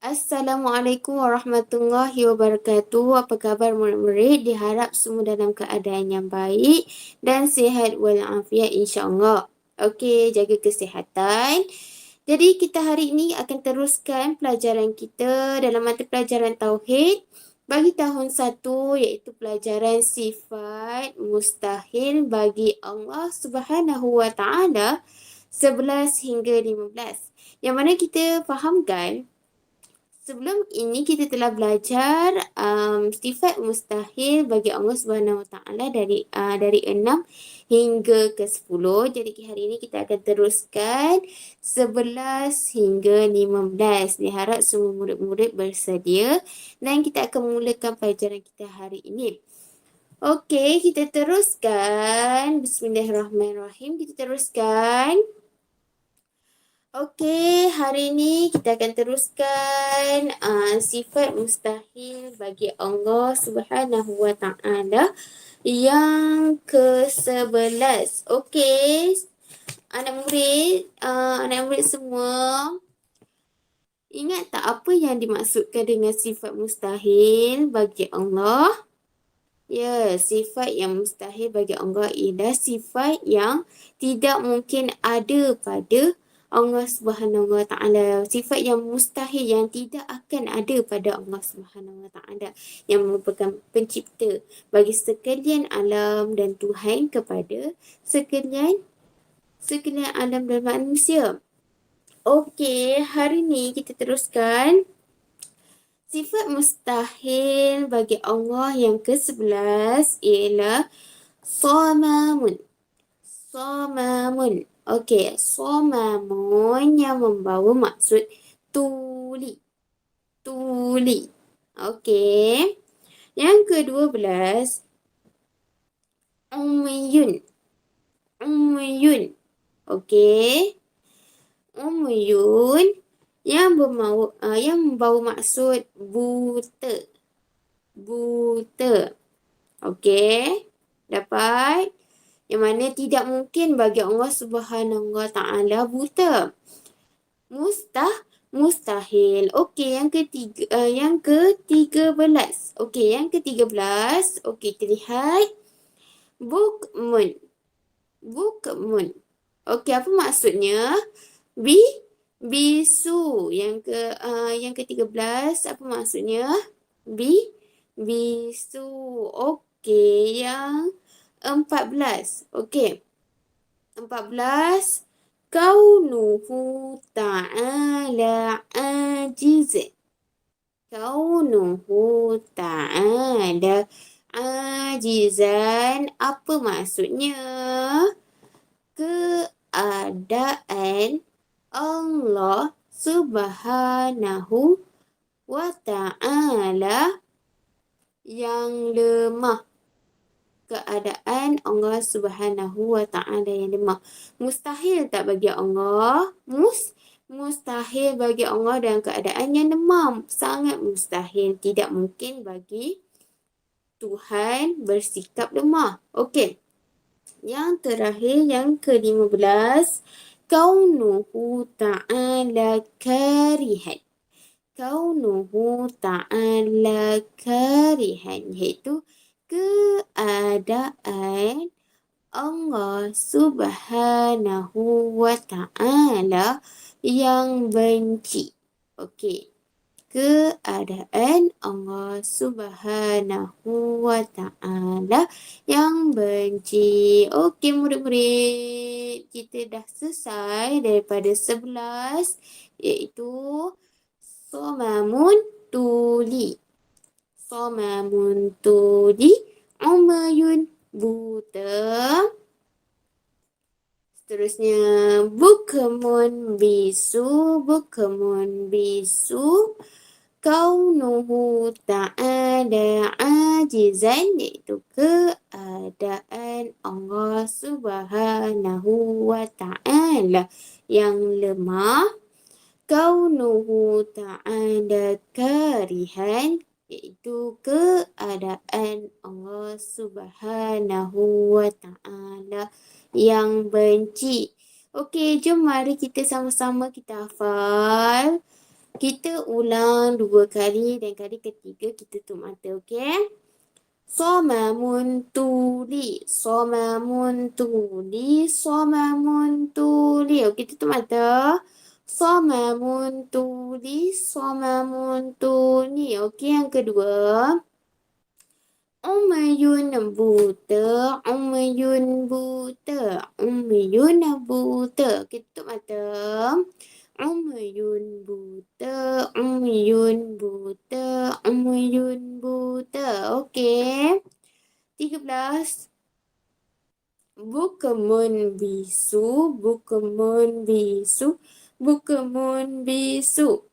Assalamualaikum warahmatullahi wabarakatuh. Apa khabar murid-murid? Diharap semua dalam keadaan yang baik dan sihat walafiat insya-Allah. Okey, jaga kesihatan. Jadi kita hari ini akan teruskan pelajaran kita dalam mata pelajaran Tauhid bagi tahun 1 iaitu pelajaran sifat mustahil bagi Allah Subhanahu Wa Taala 11 hingga 15. Yang mana kita fahamkan sebelum ini kita telah belajar sifat mustahil bagi Allah Subhanahu Wa Taala dari 6 hingga ke 10. Jadi hari ini kita akan teruskan 11 hingga 15. Diharap semua murid-murid bersedia dan kita akan mulakan pelajaran kita hari ini. Okey, kita teruskan. Bismillahirrahmanirrahim. Kita teruskan. Okey, hari ini kita akan teruskan sifat mustahil bagi Allah Subhanahu Wa Taala yang ke-11. Okey, anak murid semua, ingat tak apa yang dimaksudkan dengan sifat mustahil bagi Allah? Ya, sifat yang mustahil bagi Allah ialah sifat yang tidak mungkin ada pada Allah Subhanahu Wa Taala. Sifat yang mustahil yang tidak akan ada pada Allah Subhanahu Wa Taala yang merupakan pencipta bagi sekalian alam dan Tuhan kepada sekalian alam dan manusia. Okey, hari ni kita teruskan sifat mustahil bagi Allah yang ke-11 ialah Somamun. Somamun. Okey, somamun yang membawa maksud tuli. Tuli. Okey. Yang ke-12, Umyun. Umyun. Okey. Umyun yang membawa maksud buta. Buta. Okey. Dapat? Yang mana tidak mungkin bagi Allah Subhanahu Wa Taala buta. Mustahil. Okey, yang ke-13. Okey, yang ke-13. Okey, terlihat bukmun. Bukmun. Okey, apa maksudnya? Bisu. Yang ke-13 apa maksudnya? Bisu. Okey, yang 14. Okey. 14. Kaunuhu ta'ala ajiz. Kaunuhu ta'ala ajizan. Apa maksudnya? Keadaan Allah Subhanahu Wa Ta'ala yang lemah. Keadaan Allah Subhanahu Wa Ta'ala yang lemah. Mustahil tak bagi Allah? Mustahil bagi Allah dalam keadaan yang lemah. Sangat mustahil. Tidak mungkin bagi Tuhan bersikap lemah. Okey. Yang terakhir, yang ke-15. Kaunuhu ta'ala karihan. Kaunuhu ta'ala karihan. Iaitu keadaan Allah Subhanahu Wa Ta'ala yang benci. Okey. Keadaan Allah Subhanahu Wa Ta'ala yang benci. Okey murid-murid, kita dah selesai daripada 11 iaitu somamun tuli. Somamun tuli, umayun buta. Seterusnya bukmun bisu. Bukmun bisu. Kaunuhu ta'ala ajizan, iaitu keadaan Allah Subhanahu Wa Ta'ala yang lemah. Kaunuhu ta'ala karihan, iaitu keadaan Allah Subhanahu Wa Ta'ala yang benci. Okey, jom mari kita sama-sama kita hafal Kita ulang 2 kali dan kali ketiga kita tutup mata, okey? Somamun tuli, somamun tuli, somamun tuli. Okey, tutup mata. Somamun tuli, somamun tuli. Okey, yang kedua. Umayun buta, umayun buta, umayun buta. Okey, tutup mata. Umayun buta, umayun buta, umayun buta. Okey. 13. Bukamun bisu, bukamun bisu, bukamun bisu.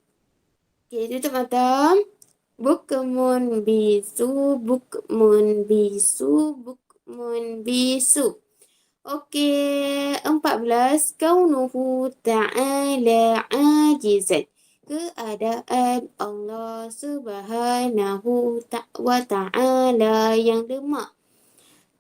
Okey, tutup mata. Bukamun bisu, bukamun bisu, bukamun bisu. Okey, 14. Kaunuhu ta'ala ajizan. Keadaan Allah Subhanahu wa ta'ala yang lemah.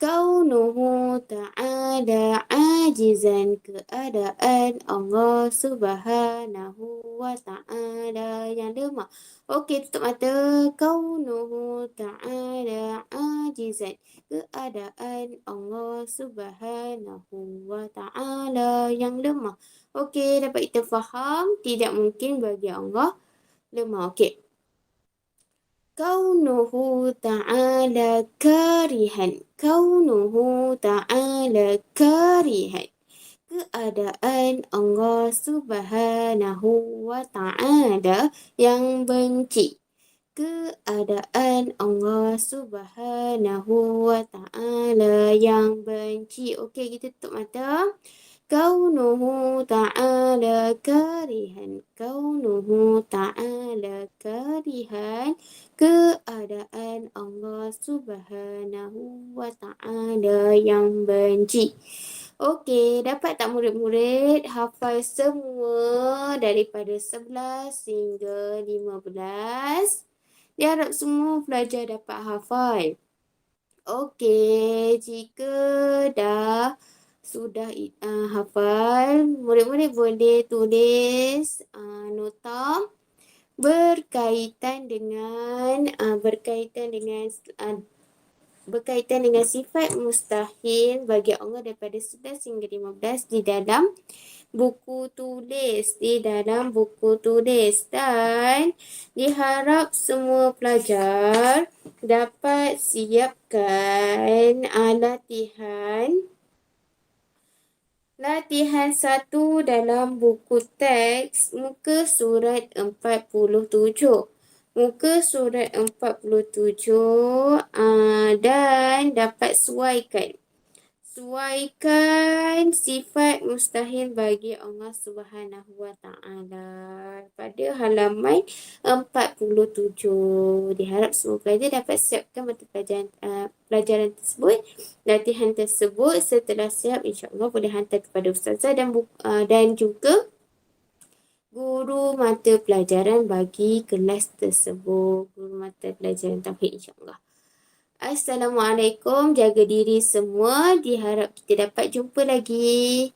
Kaunuhu ta'ala ajizan. Keadaan Allah Subhanahu wa ta'ala yang lemah. Okey, tutup mata. Kaunuhu ta'ala ajizan. Keadaan Allah Subhanahu wa ta'ala yang lemah. Okey, dapat kita faham tidak mungkin bagi Allah lemah. Okey. Kaunuhu ta'ala karihan. Kaunuhu ta'ala karihan. Keadaan Allah Subhanahu wa ta'ala yang benci. Keadaan Allah Subhanahu wa ta'ala yang benci. Okey, kita tutup mata. Kaunuhu ta'ala karihan. Kaunuhu ta'ala karihan. Keadaan Allah Subhanahu wa ta'ala yang benci. Okey, dapat tak murid-murid hafal semua daripada 11 hingga 15? Diharap semua pelajar dapat hafal. Okey, jika dah sudah hafal, murid-murid boleh tulis nota berkaitan dengan sifat mustahil bagi Allah daripada 11 hingga 15 di dalam buku tulis, dan diharap semua pelajar dapat siapkan latihan 1 dalam buku teks muka surat 47. Muka surat 47 dan dapat Suaikan sifat mustahil bagi Allah Subhanahu wa ta'ala pada halaman 47. Diharap semua pelajar dapat siapkan mata pelajaran tersebut, latihan tersebut. Setelah siap, insya-Allah boleh hantar kepada ustazah dan juga guru mata pelajaran bagi kelas tersebut, guru mata pelajaran tauhid, insya-Allah. Assalamualaikum, jaga diri semua. Diharap kita dapat jumpa lagi.